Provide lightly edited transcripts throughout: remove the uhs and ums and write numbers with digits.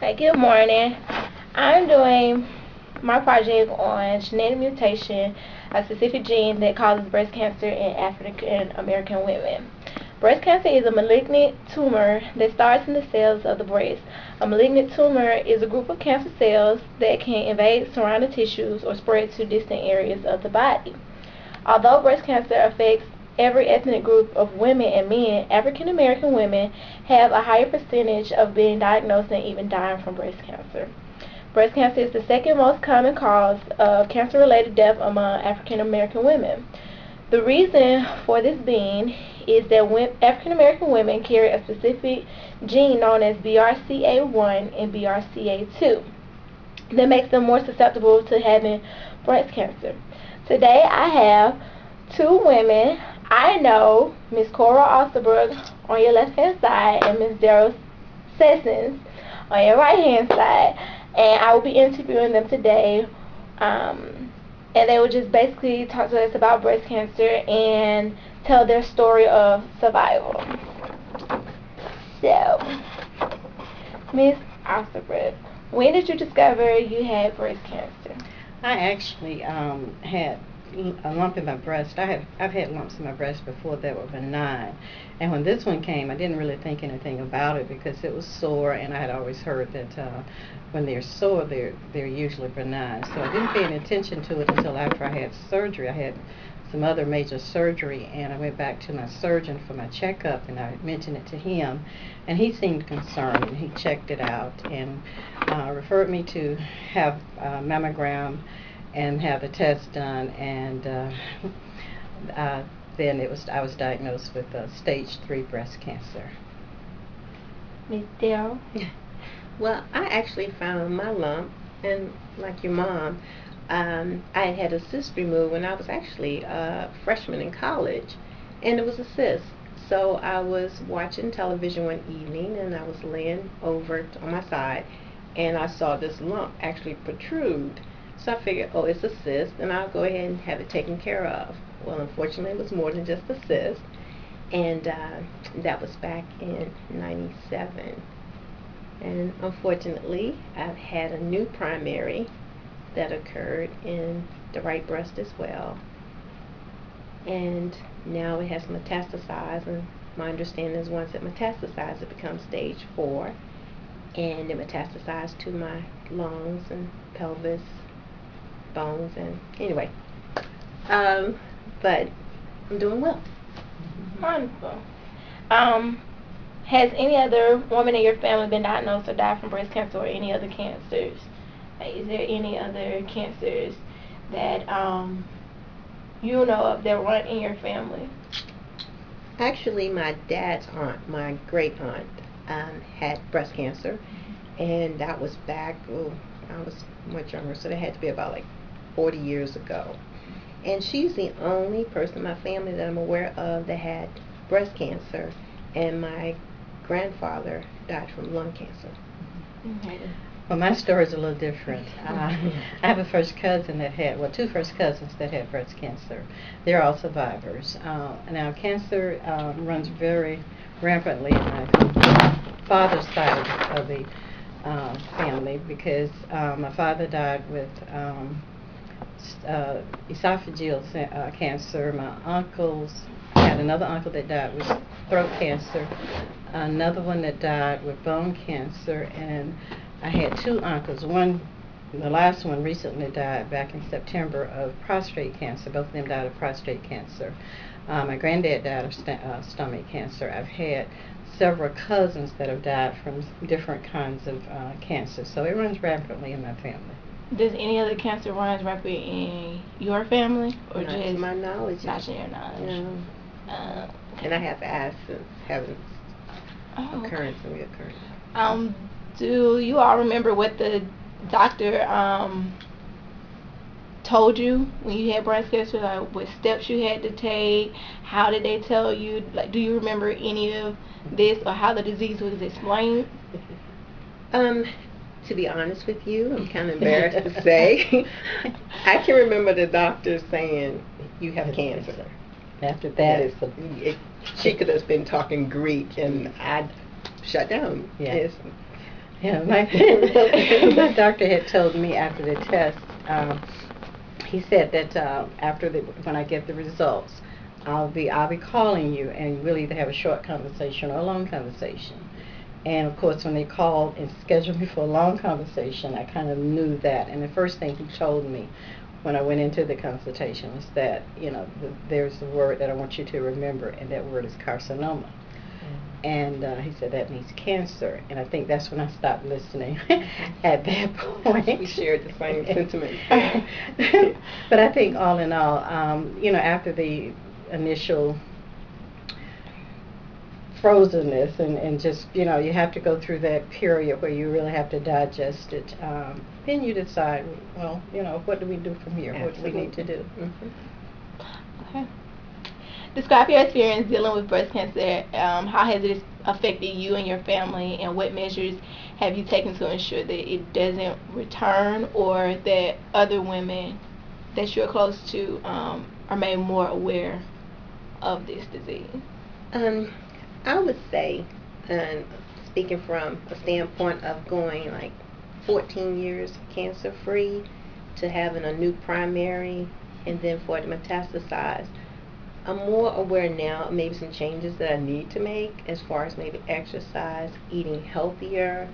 Okay, good morning. I'm doing my project on genetic mutation, a specific gene that causes breast cancer in African American women. Breast cancer is a malignant tumor that starts in the cells of the breast. A malignant tumor is a group of cancer cells that can invade surrounding tissues or spread to distant areas of the body. Although breast cancer affects every ethnic group of women and men, African American women have a higher percentage of being diagnosed and even dying from breast cancer. Breast cancer is the second most common cause of cancer-related death among African American women. The reason for this being is that African American women carry a specific gene known as BRCA1 and BRCA2 that makes them more susceptible to having breast cancer. Today I have two women I know, Miss Cora Osterbrook on your left hand side and Miss Daryl Sessions on your right hand side, and I will be interviewing them today, and they will just basically talk to us about breast cancer and tell their story of survival. So, Miss Osterbrook, when did you discover you had breast cancer? I actually had a lump in my breast. I've had lumps in my breast before that were benign, and when this one came, I didn't really think anything about it because it was sore, and I had always heard that when they're sore, they're usually benign. So I didn't pay any attention to it until after I had surgery. I had some other major surgery, and I went back to my surgeon for my checkup, and I mentioned it to him, and he seemed concerned, and he checked it out and referred me to have a mammogram and have the test done, and then I was diagnosed with stage 3 breast cancer. Miss Daryl? Well, I actually found my lump, and like your mom, I had a cyst removed when I was actually a freshman in college, and it was a cyst. So I was watching television one evening, and I was laying over on my side, and I saw this lump actually protrude. So I figured, oh, it's a cyst, and I'll go ahead and have it taken care of. Well, unfortunately, it was more than just a cyst, and that was back in '97. And unfortunately, I've had a new primary that occurred in the right breast as well. And now it has metastasized, and my understanding is once it metastasizes, it becomes stage 4, and it metastasized to my lungs and pelvis, bones, and anyway. But I'm doing well. Wonderful. Has any other woman in your family been diagnosed or died from breast cancer or any other cancers? Is there any other cancers that you know of that run in your family? Actually, my dad's aunt, my great aunt, had breast cancer, and that was back, I was much younger, so that had to be about like 40 years ago. And she's the only person in my family that I'm aware of that had breast cancer, and my grandfather died from lung cancer. Mm-hmm. Well, my story is a little different. I have a first cousin that had, well, two first cousins that had breast cancer. They're all survivors. Now, cancer runs very rampantly in my father's side of the family because my father died with esophageal cancer. My uncles had another uncle that died with throat cancer, another one that died with bone cancer, and I had two uncles. The last one recently died back in September of prostate cancer. Both of them died of prostate cancer. My granddad died of stomach cancer. I've had several cousins that have died from different kinds of cancer. So it runs rampantly in my family. Does any other cancer run rampant in your family, or Not just to my knowledge. not to your knowledge? No. Okay. And I have asked since having Oh, occurrence and reoccurrence. Do you all remember what the doctor told you when you had breast cancer? Like what steps you had to take? How did they tell you? Like, do you remember any of this or how the disease was explained? To be honest with you, I'm kind of embarrassed to say. I can remember the doctor saying, you have cancer. After that, She could have been talking Greek, and I'd shut down. Yeah. Yes. Yeah, my doctor had told me after the test, he said that when I get the results, I'll be calling you, and we'll either have a short conversation or a long conversation. And of course, when they called and scheduled me for a long conversation, I kind of knew that. And the first thing he told me when I went into the consultation was that, there's a word that I want you to remember, and that word is carcinoma. And he said that means cancer, and I think that's when I stopped listening at that point. We shared the same sentiment. But I think all in all, after the initial frozenness and just, you have to go through that period where you really have to digest it, then you decide, well, what do we do from here? Absolutely. What do we need to do? Mm-hmm. Okay. Describe your experience dealing with breast cancer. How has it affected you and your family, and what measures have you taken to ensure that it doesn't return, or that other women that you're close to are made more aware of this disease? I would say, speaking from a standpoint of going like 14 years cancer free to having a new primary and then for it to metastasize, I'm more aware now of maybe some changes that I need to make as far as maybe exercise, eating healthier.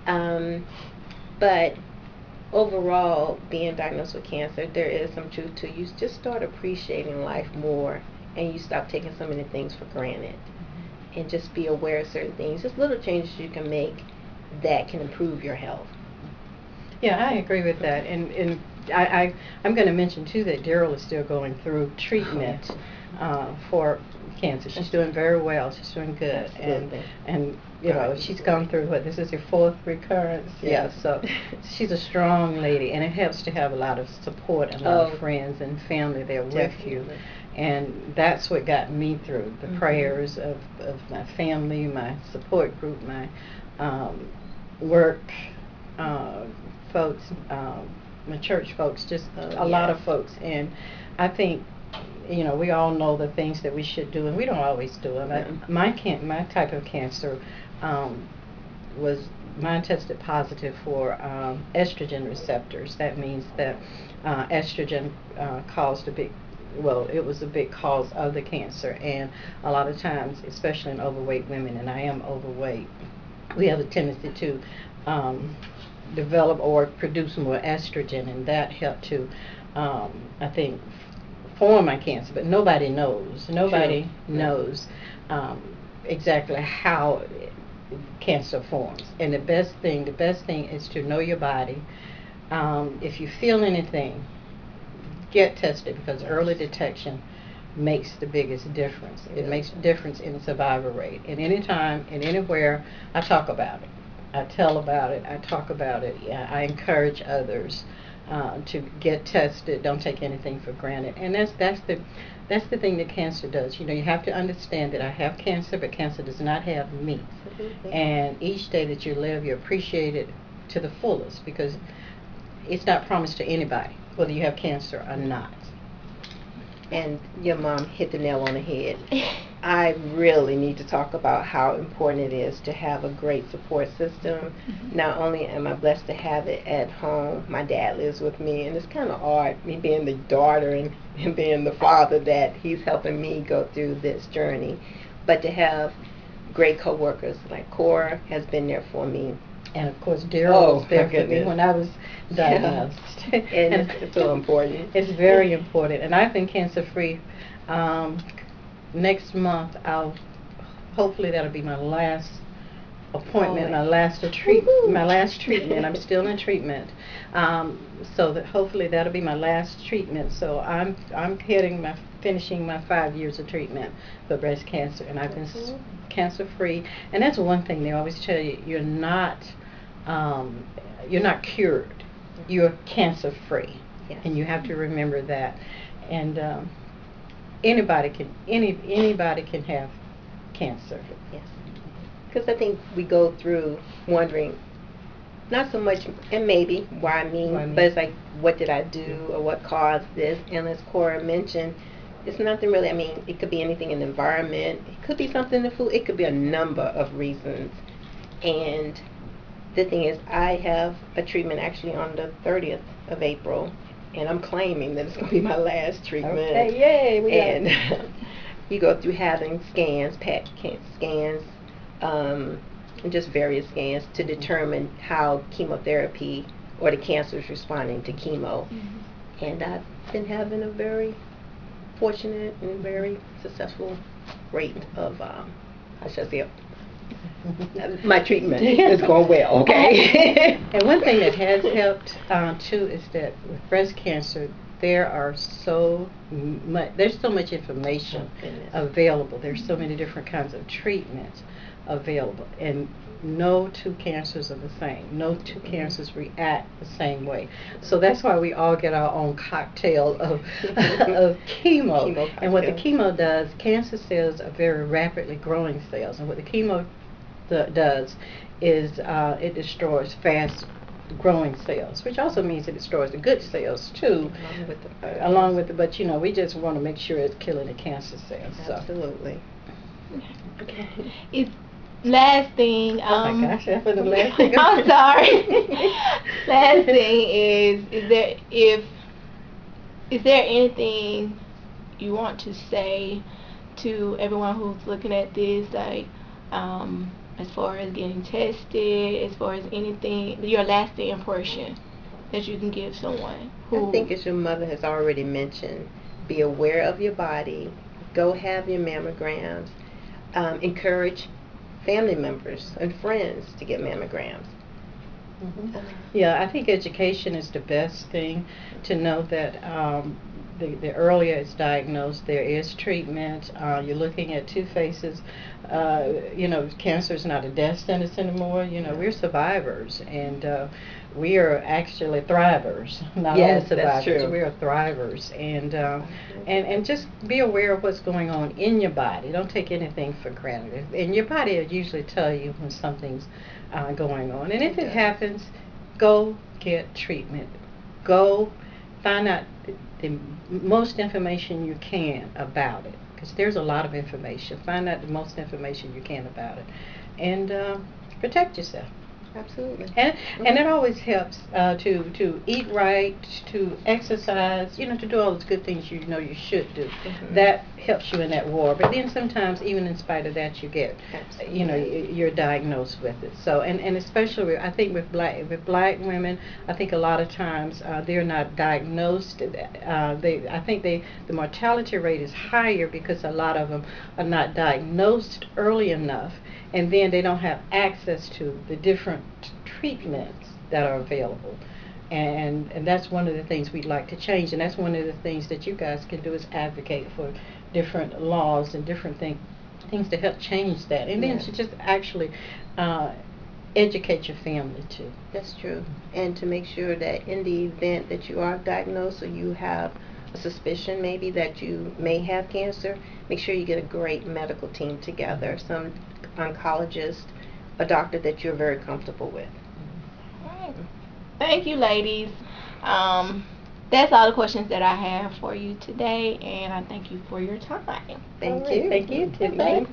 But overall, being diagnosed with cancer, there is some truth to you just start appreciating life more, and you stop taking so many things for granted, and just be aware of certain things. Just little changes you can make that can improve your health. Yeah, I agree with that, and I'm going to mention too that Daryl is still going through treatment for cancer. She's doing very well. She's doing good, and she's gone through this is her 4th recurrence. Yes. Yeah, so she's a strong lady, and it helps to have a lot of support and a lot of friends and family there with you. And that's what got me through the prayers of my family, my support group, my work folks, my church folks, just a lot of folks. And I think, we all know the things that we should do, and we don't always do them. My type of cancer mine tested positive for estrogen receptors. That means that estrogen caused it was a big cause of the cancer, and a lot of times, especially in overweight women, and I am overweight, we have a tendency to develop or produce more estrogen, and that helped to, I think, form my cancer. But nobody knows. Nobody knows exactly how cancer forms. And the best thing is to know your body. If you feel anything, get tested, because early detection makes the biggest difference. It makes a difference in the survival rate. And anytime and anywhere, I talk about it. I tell about it. I talk about it. I encourage others to get tested. Don't take anything for granted. And that's the thing that cancer does. You have to understand that I have cancer, but cancer does not have me. And each day that you live, you appreciate it to the fullest, because it's not promised to anybody, whether you have cancer or not. And your mom hit the nail on the head. I really need to talk about how important it is to have a great support system. Not only am I blessed to have it at home, my dad lives with me, and it's kind of odd, me being the daughter and being the father, that he's helping me go through this journey. But to have great coworkers, like Cora has been there for me. And of course, Daryl was there for me when I was diagnosed. Yeah. And it's so important. It's very important. And I've been cancer free. Next month, hopefully that'll be my last appointment, my last treatment. I'm still in treatment. So that hopefully that'll be my last treatment. So I'm finishing my 5 years of treatment for breast cancer, and I've been cancer free. And that's one thing they always tell you: you're not cured. You're cancer free, and you have to remember that. And anybody can have cancer. Yes. Because I think we go through wondering, not so much, and maybe why me, but it's like, what did I do, or what caused this? And as Cora mentioned, it's nothing really. I mean, it could be anything in the environment. It could be something in the food. It could be a number of reasons. And the thing is, I have a treatment actually on the 30th of April, and I'm claiming that it's going to be my last treatment. Okay, yay! And you go through having scans, PET scans, and just various scans to determine how chemotherapy or the cancer is responding to chemo. Mm-hmm. And I've been having a very fortunate and very successful rate of, I should say, my treatment is going well, okay? And one thing that has helped too is that with breast cancer, there's so much information available. There's so many different kinds of treatments available, and no two cancers are the same. No two cancers react the same way. So that's why we all get our own cocktail of of chemo. And what the chemo does, cancer cells are very rapidly growing cells, and what the chemo does is it destroys fast growing cells, which also means it destroys the good cells too, along with the but we just want to make sure it's killing the cancer cells. Absolutely. Okay. It's last thing. Oh my gosh, that's for the last thing. I'm sorry. Last thing is there anything you want to say to everyone who's looking at this, like as far as getting tested, as far as anything, your lasting impression that you can give someone who... I think, as your mother has already mentioned, be aware of your body, go have your mammograms, encourage family members and friends to get mammograms. Mm-hmm. Yeah, I think education is the best thing to know that the earlier it's diagnosed, there is treatment. You're looking at two faces. Cancer is not a death sentence anymore. We're survivors, and we are actually thrivers. Not only survivors, that's true. we are thrivers. And just be aware of what's going on in your body. Don't take anything for granted. And your body will usually tell you when something's going on. And if it happens, go get treatment. Go find out the most information you can about it, because there's a lot of information. Find out the most information you can about it, and protect yourself. Absolutely. And it always helps to eat right, to exercise, to do all those good things you should do. Mm-hmm. That helps you in that war. But then sometimes, even in spite of that, you get, you're diagnosed with it. So and especially I think with black women, I think a lot of times they're not diagnosed. I think the mortality rate is higher because a lot of them are not diagnosed early enough, and then they don't have access to the different treatments that are available. And that's one of the things we'd like to change, and that's one of the things that you guys can do is advocate for different laws and different things to help change that. And then to just actually educate your family too. That's true. And to make sure that in the event that you are diagnosed or you have a suspicion maybe that you may have cancer, make sure you get a great medical team together, some oncologist, a doctor that you're very comfortable with. All right. Thank you, ladies. That's all the questions that I have for you today, and I thank you for your time. Thank you. Thank you, Tiffany.